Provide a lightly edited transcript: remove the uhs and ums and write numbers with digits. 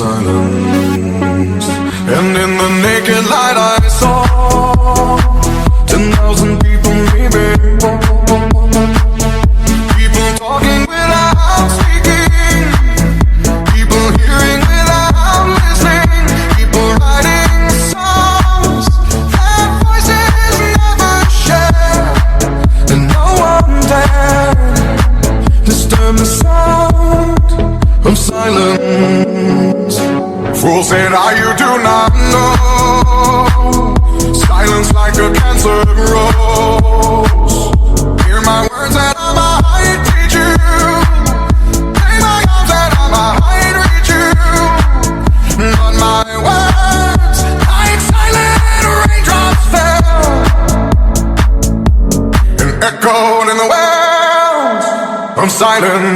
silence. And in the naked light I saw 10,000 people maybe, people talking without speaking, people hearing without listening, people writing songs that voices never share, and no one dared disturb the sound of silence. Fool said, you do not know. Silence like a cancer grows. Hear my words and I might teach you. Play my arms and I might reach you. But my words, like silent raindrops fell and echoed in the wells of silence.